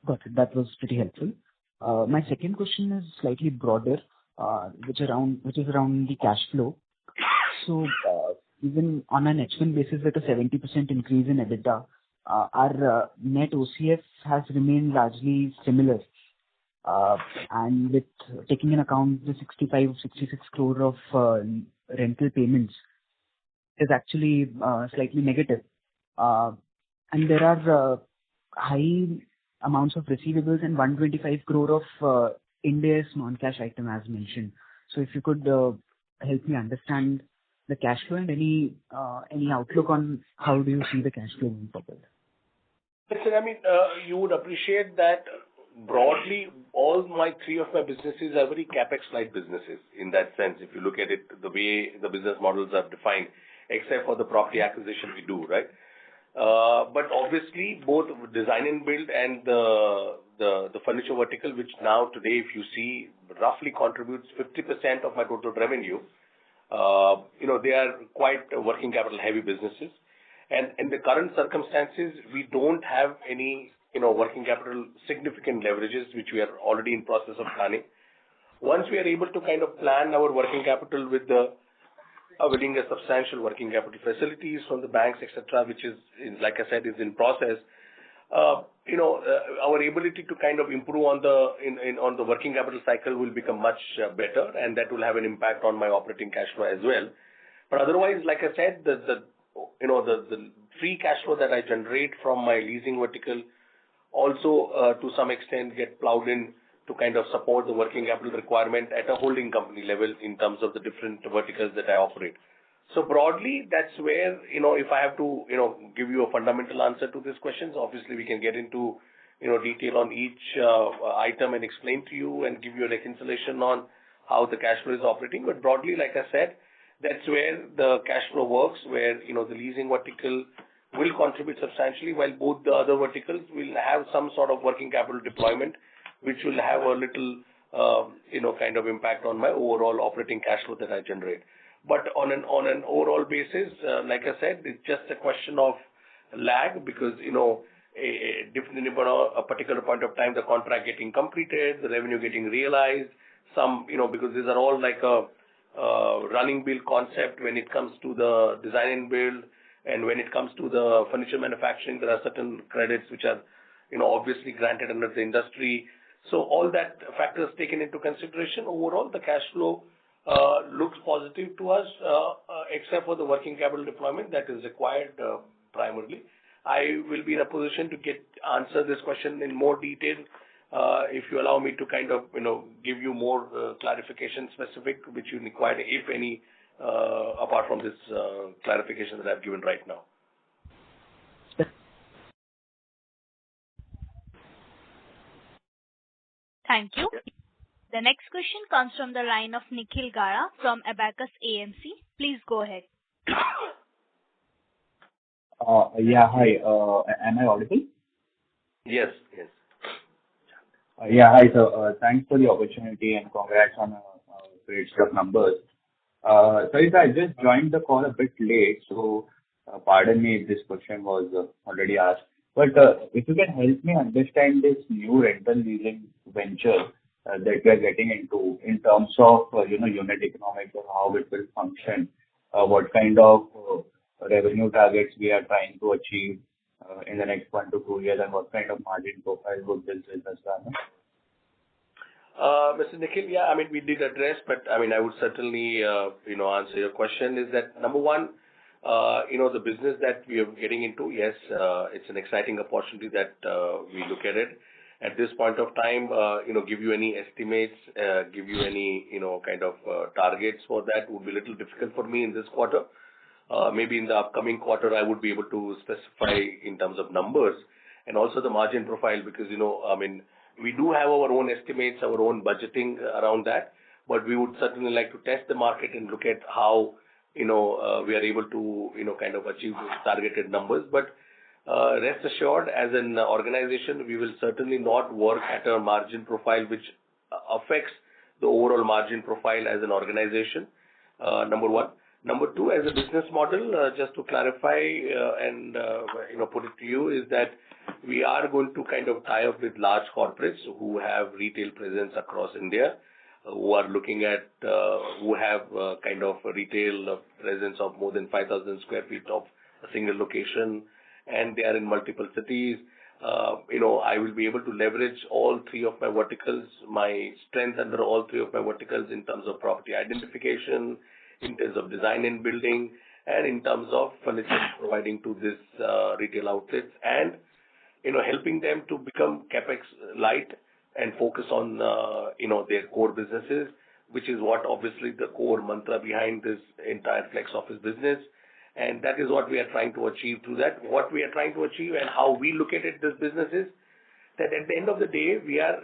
Got it. That was pretty helpful. My second question is slightly broader, which is around the cash flow. So, even on an H1 basis, with a 70% increase in EBITDA, our net OCF has remained largely similar. And with taking in account the 66 crore of rental payments, is actually slightly negative. And there are high amounts of receivables and 125 crore of Ind AS non-cash item as mentioned. So if you could help me understand the cash flow and any outlook on how do you see the cash flow moving forward? Listen, you would appreciate that broadly, three of my businesses are very capex-light businesses in that sense. If you look at it, the way the business models are defined, except for the property acquisition we do, right? But obviously, both design and build and the furniture vertical, which now today, if you see, roughly contributes 50% of my total revenue. They are quite working capital heavy businesses. And in the current circumstances, we don't have any, working capital significant leverages, which we are already in process of planning. Once we are able to kind of plan our working capital with availing a substantial working capital facilities from the banks, etc., which is, like I said, is in process. Our ability to kind of improve on the working capital cycle will become much better, and that will have an impact on my operating cash flow as well. But otherwise, like I said, the free cash flow that I generate from my leasing vertical also to some extent get plowed in to kind of support the working capital requirement at a holding company level in terms of the different verticals that I operate. So broadly, that's where, if I have to, give you a fundamental answer to these questions, obviously we can get into, detail on each item and explain to you and give you a reconciliation on how the cash flow is operating. But broadly, like I said, that's where the cash flow works, where, the leasing vertical will contribute substantially, while both the other verticals will have some sort of working capital deployment, which will have a little, kind of impact on my overall operating cash flow that I generate. But on an overall basis, like I said, it's just a question of lag because, a particular point of time, the contract getting completed, the revenue getting realized, because these are all like a running bill concept when it comes to the design and build, and when it comes to the furniture manufacturing, there are certain credits which are, obviously granted under the industry. So all that factors taken into consideration, overall, the cash flow looks positive to us, except for the working capital deployment that is required primarily. I will be in a position to answer this question in more detail if you allow me to kind of, give you more clarification specific, which you require, if any, apart from this clarification that I've given right now. Thank you. The next question comes from the line of Nikhil Gara from Abacus AMC. Please go ahead. Yeah, hi. Am I audible? Yes. Yeah, hi, sir. Thanks for the opportunity and congrats on a great set of numbers. Sorry, sir, I just joined the call a bit late, so pardon me if this question was already asked. But if you can help me understand this new rental leasing venture that we are getting into in terms of, unit economics or how it will function, what kind of revenue targets we are trying to achieve in the next 1 to 2 years, and what kind of margin profile would this business run? Mr. Nikhil, yeah, we did address, but I would certainly, answer your question is that number one, the business that we are getting into, yes, it's an exciting opportunity that we look at it. At this point of time, give you any estimates, give you any, kind of targets for that would be a little difficult for me in this quarter. Maybe in the upcoming quarter, I would be able to specify in terms of numbers and also the margin profile because, we do have our own estimates, our own budgeting around that, but we would certainly like to test the market and look at how, we are able to, kind of achieve those targeted numbers. But rest assured, as an organization, we will certainly not work at a margin profile which affects the overall margin profile as an organization, number one. Number two, as a business model, just to clarify and put it to you, is that we are going to kind of tie up with large corporates who have retail presence across India, who are looking at, who have kind of a retail presence of more than 5,000 square feet of a single location, and they are in multiple cities. I will be able to leverage all three of my verticals, my strength under all three of my verticals in terms of property identification, in terms of design and building, and in terms of furniture providing to this retail outlets, and helping them to become capex light and focus on their core businesses, which is what obviously the core mantra behind this entire flex office business. And that is what we are trying to achieve through that. What we are trying to achieve and how we look at it, this business is that at the end of the day, we are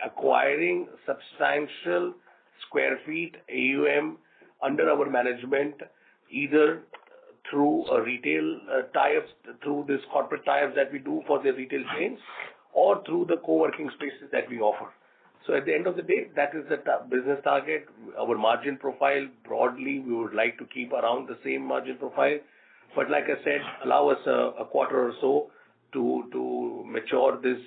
acquiring substantial square feet AUM under our management, either through a retail tie-ups, through this corporate tie-ups that we do for the retail chains, or through the co-working spaces that we offer. So at the end of the day, that is the business target. Our margin profile, broadly, we would like to keep around the same margin profile. But like I said, allow us a quarter or so to mature this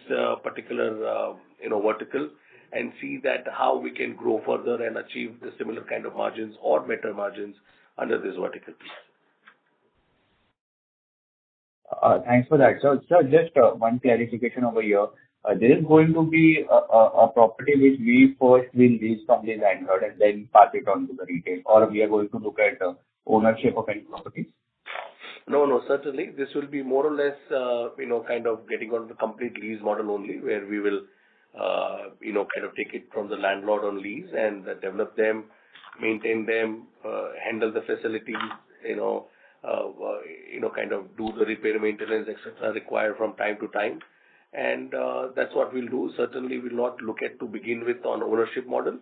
particular vertical and see that how we can grow further and achieve the similar kind of margins or better margins under this vertical piece. Thanks for that. So just one clarification over here. There is going to be a property which we first will lease from the landlord and then pass it on to the retail, or we are going to look at ownership of any properties? No, certainly. This will be more or less, kind of getting on the complete lease model only, where we will, kind of take it from the landlord on lease and develop them, maintain them, handle the facilities, kind of do the repair, maintenance, etc. required from time to time. And that's what we'll do. Certainly, we'll not look at to begin with on ownership model,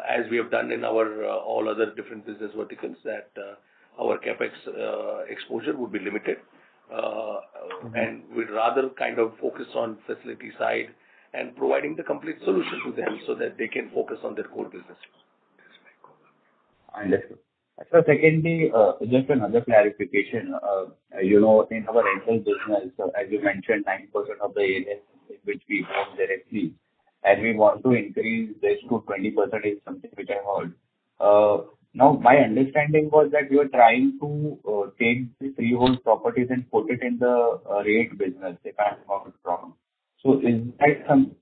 as we have done in our all other different business verticals, that our capex exposure would be limited. And we'd rather kind of focus on facility side and providing the complete solution to them so that they can focus on their core business. Understood. So secondly, just another clarification. In our rental business, as you mentioned, 9% of the areas which we own directly, and we want to increase this to 20% is something which I heard. Now, my understanding was that you are trying to take the freehold properties and put it in the rate business, if I'm not wrong. So is that something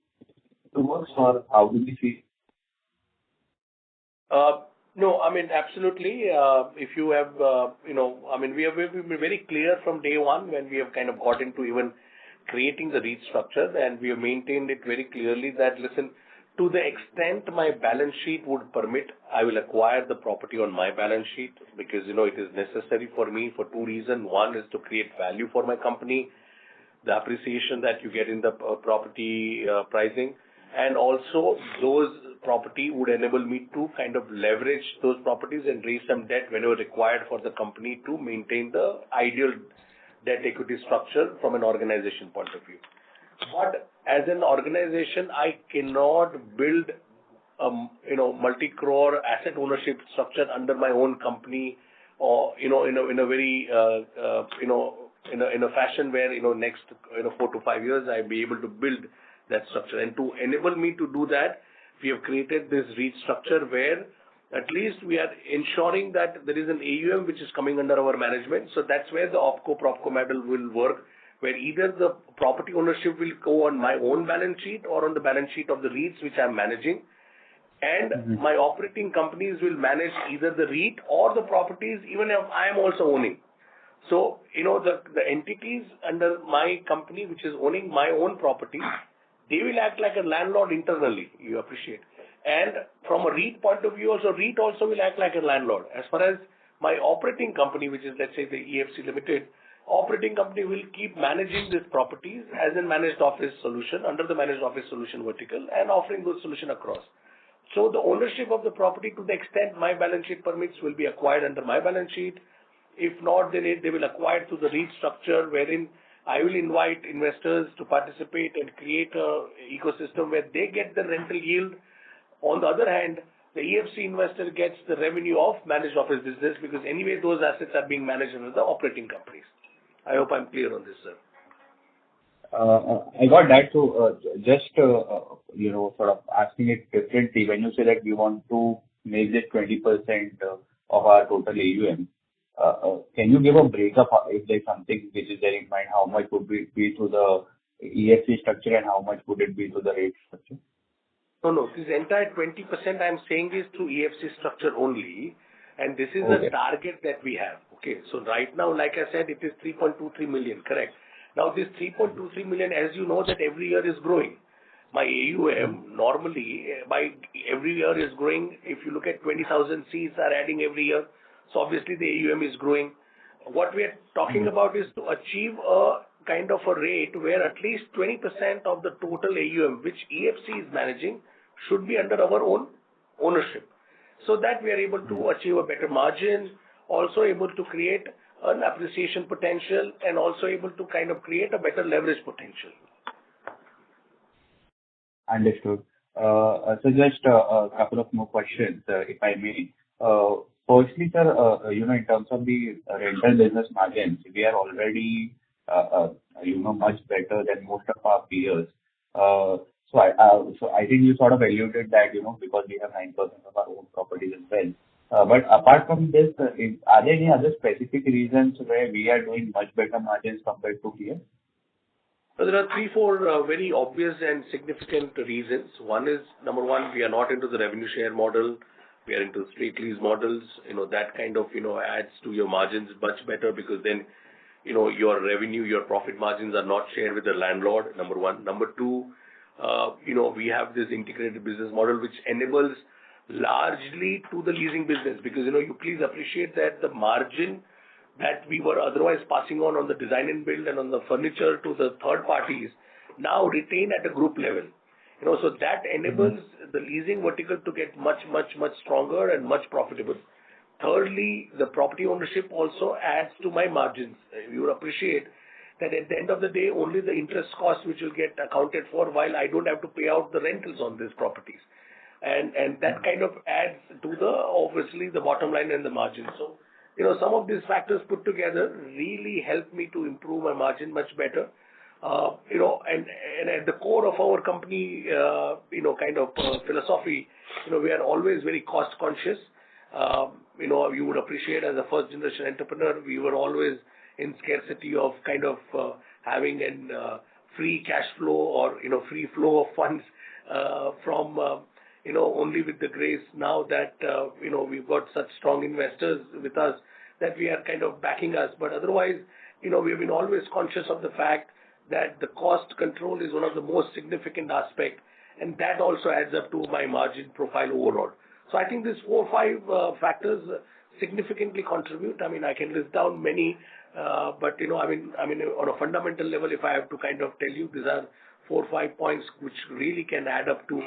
to work, or how do we see? No, absolutely. If you have, we have been very clear from day one when we have kind of got into even creating the REIT structure, and we have maintained it very clearly that, listen, to the extent my balance sheet would permit, I will acquire the property on my balance sheet because, it is necessary for me for two reasons. One is to create value for my company, the appreciation that you get in the property pricing, and also those property would enable me to kind of leverage those properties and raise some debt whenever required for the company to maintain the ideal debt equity structure from an organization point of view. But as an organization, I cannot build multi-crore asset ownership structure under my own company, or in a very in a fashion where next 4 to 5 years I'll be able to build that structure. And to enable me to do that, we have created this REIT structure where at least we are ensuring that there is an AUM which is coming under our management. So that's where the OpCo-PropCo model will work, where either the property ownership will go on my own balance sheet or on the balance sheet of the REITs which I'm managing. And my operating companies will manage either the REIT or the properties, even if I am also owning. So, the entities under my company, which is owning my own property, they will act like a landlord internally, you appreciate. And from a REIT point of view also, REIT also will act like a landlord. As far as my operating company, which is, let's say, the EFC Limited, operating company will keep managing these properties as a managed office solution under the managed office solution vertical and offering those solution across. So the ownership of the property, to the extent my balance sheet permits, will be acquired under my balance sheet. If not, then they will acquire through the REIT structure, wherein I will invite investors to participate and create a ecosystem where they get the rental yield. On the other hand, the EFC investor gets the revenue of managed office business because anyway those assets are being managed under the operating companies. I hope I'm clear on this, sir. I got that. So just sort of asking it differently. When you say that we want to make this 20% of our total AUM, can you give a breakup if there's something which is there in mind? How much would it be to the EFC structure and how much would it be to the REIT structure? No. This entire 20% I'm saying is through EFC structure only, and this is the target that we have. Okay, so right now, like I said, it is 3.23 million, correct? Now this 3.23 million, as you know, that every year is growing. My AUM normally by every year is growing. If you look at 20,000 seats are adding every year, so obviously the AUM is growing. What we are talking about is to achieve a kind of a rate where at least 20% of the total AUM which EFC is managing should be under our own ownership, so that we are able to achieve a better margin, also able to create an appreciation potential, and also able to kind of create a better leverage potential. Understood. So just a couple of more questions, if I may. Firstly, sir, in terms of the rental business margins, we are already, much better than most of our peers. So I think you sort of alluded that, because we have 9% of our own properties as well. But apart from this, are there any other specific reasons where we are doing much better margins compared to peers? So there are 3-4 very obvious and significant reasons. One is, number one, we are not into the revenue share model. We are into straight lease models. That kind of, adds to your margins much better because then, your revenue, your profit margins are not shared with the landlord, number one. Number two, we have this integrated business model which enables largely to the leasing business because, you please appreciate that the margin that we were otherwise passing on the design and build and on the furniture to the third parties now retain at a group level. So that enables the leasing vertical to get much stronger and much profitable. Thirdly, the property ownership also adds to my margins. You will appreciate that at the end of the day, only the interest cost which will get accounted for while I don't have to pay out the rentals on these properties. And that kind of adds to obviously the bottom line and the margin. So, some of these factors put together really help me to improve my margin much better. And at the core of our company, philosophy, we are always very cost conscious. You would appreciate as a first generation entrepreneur, we were always in scarcity of kind of having an free cash flow or, free flow of funds from, only with the grace now that, we've got such strong investors with us that we are kind of backing us. But otherwise, we have been always conscious of the fact that the cost control is one of the most significant aspect, and that also adds up to my margin profile overall. So I think these 4 or 5 factors significantly contribute. I mean, I can list down many, but I mean, on a fundamental level, if I have to kind of tell you, these are 4 or 5 points which really can add up to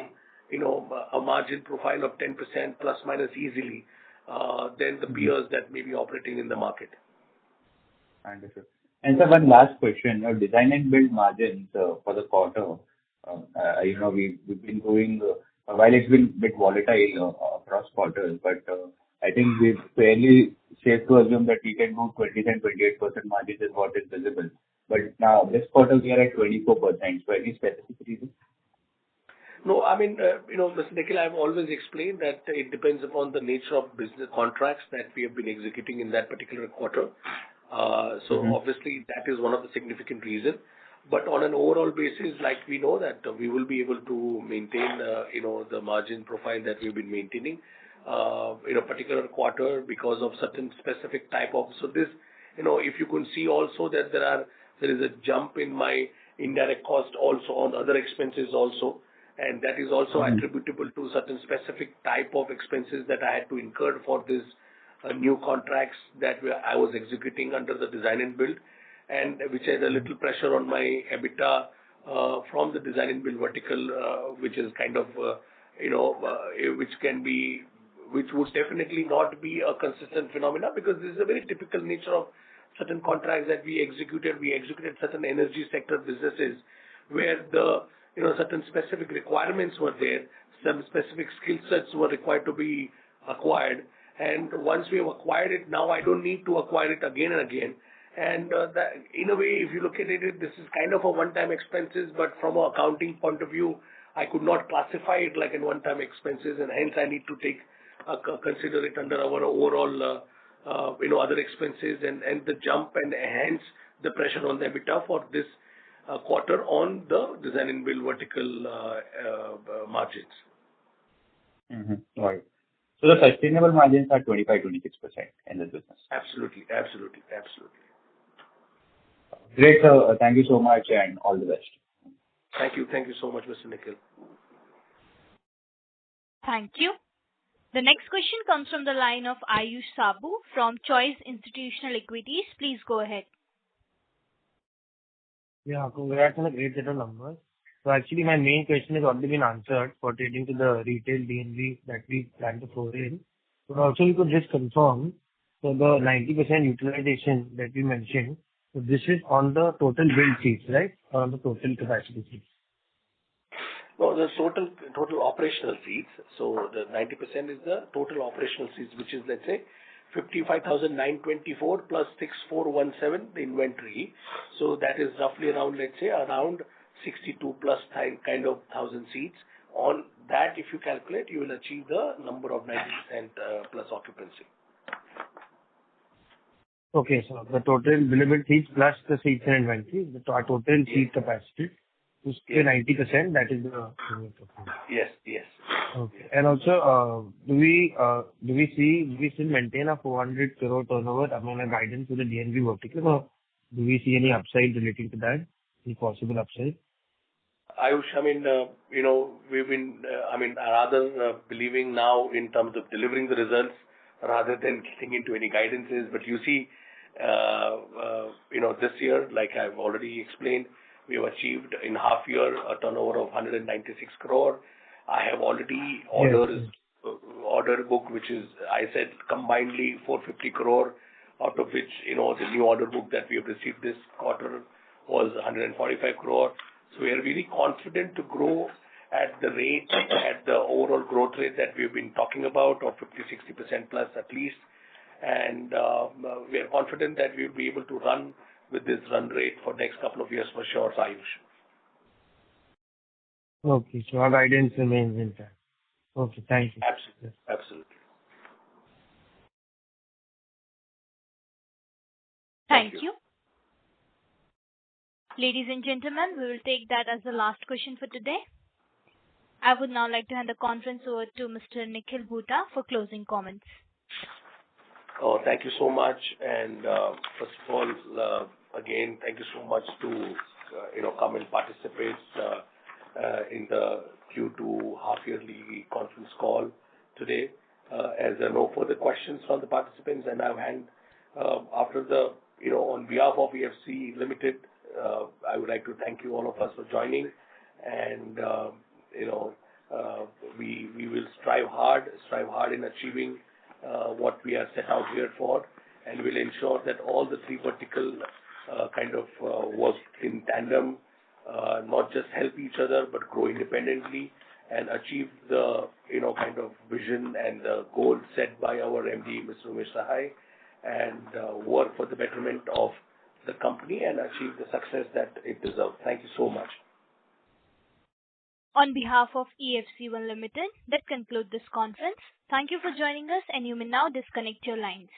a margin profile of 10% plus minus easily than the peers that may be operating in the market. Understood. And so one last question. Your design and build margins for the quarter, we've been doing, while it's been a bit volatile across quarters, but I think we're fairly safe to assume that we can do 20 and 28% margins is what is visible. But now this quarter we are at 24%. So any specific reason? No, I mean, Mr. Nikhil, I've always explained that it depends upon the nature of business contracts that we have been executing in that particular quarter. So obviously that is one of the significant reasons. But on an overall basis, like we know that we will be able to maintain, the margin profile that we've been maintaining in a particular quarter because of certain specific type of. So this, if you can see also that there is a jump in my indirect cost also on other expenses also. And that is also attributable to certain specific type of expenses that I had to incur for this new contracts that I was executing under the design and build, and which had a little pressure on my EBITDA from the design and build vertical, which is kind of, which would definitely not be a consistent phenomena because this is a very typical nature of certain contracts that we executed. We executed certain energy sector businesses where the certain specific requirements were there, some specific skill sets were required to be acquired. And once we have acquired it, now I don't need to acquire it again and again. And that, in a way, if you look at it, this is kind of a one-time expenses, but from an accounting point of view, I could not classify it like a one-time expenses, and hence I need to consider it under our overall, other expenses and the jump and hence the pressure on the EBITDA for this quarter on the design and build vertical margins. Right. So the sustainable margins are 25-26% in this business. Absolutely. Great. Thank you so much and all the best. Thank you. Thank you so much, Mr. Nikhil. Thank you. The next question comes from the line of Ayush Sabu from Choice Institutional Equities. Please go ahead. Yeah, congrats on a great set of numbers. So actually my main question has already been answered pertaining to the retail DNV that we plan to pour in. But also you could just confirm, so the 90% utilization that we mentioned, so this is on the total build seats, right? Or on the total capacity seats? No, the total operational seats. So the 90% is the total operational seats, which is, let's say, 55,924 plus 6,417 the inventory. So that is roughly around, let's say, around 62 plus kind of thousand seats. On that, if you calculate, you will achieve the number of 90% plus occupancy. Okay, so the total billable seats plus the seats and inventory, the total seat capacity is 90%. That is the. Yes. Okay. And also, do we still maintain a 400 crore turnover among a guidance to the DNV vertical, or do we see any upside relating to that? Any possible upside? Ayush, we've been, rather believing now in terms of delivering the results rather than getting into any guidances. But you see, this year, like I've already explained, we have achieved in half year a turnover of 196 crore. I have already order book, which is, I said, combinedly 450 crore, out of which, the new order book that we have received this quarter was 145 crore. So we are really confident to grow at the rate, at the overall growth rate that we've been talking about of 50-60% plus at least. And we are confident that we'll be able to run with this run rate for next couple of years for sure, Ayush. Okay, so our guidance remains intact. Okay, thank you. Absolutely. Thank you. Ladies and gentlemen, we will take that as the last question for today. I would now like to hand the conference over to Mr. Nikhil Bhuta for closing comments. Oh, thank you so much. And first of all, again, thank you so much to come and participate in the Q2 half-yearly conference call today. As there are no further questions from the participants, and I've on behalf of EFC Limited, I would like to thank you all of us for joining, and we will strive hard in achieving what we are set out here for, and we'll ensure that all the three vertical work in tandem, not just help each other but grow independently and achieve the vision and the goal set by our MD, Mr. Umesh Sahai, and work for the betterment of the company and achieve the success that it deserves. Thank you so much. On behalf of EFC1 Limited, that concludes this conference. Thank you for joining us, and you may now disconnect your lines.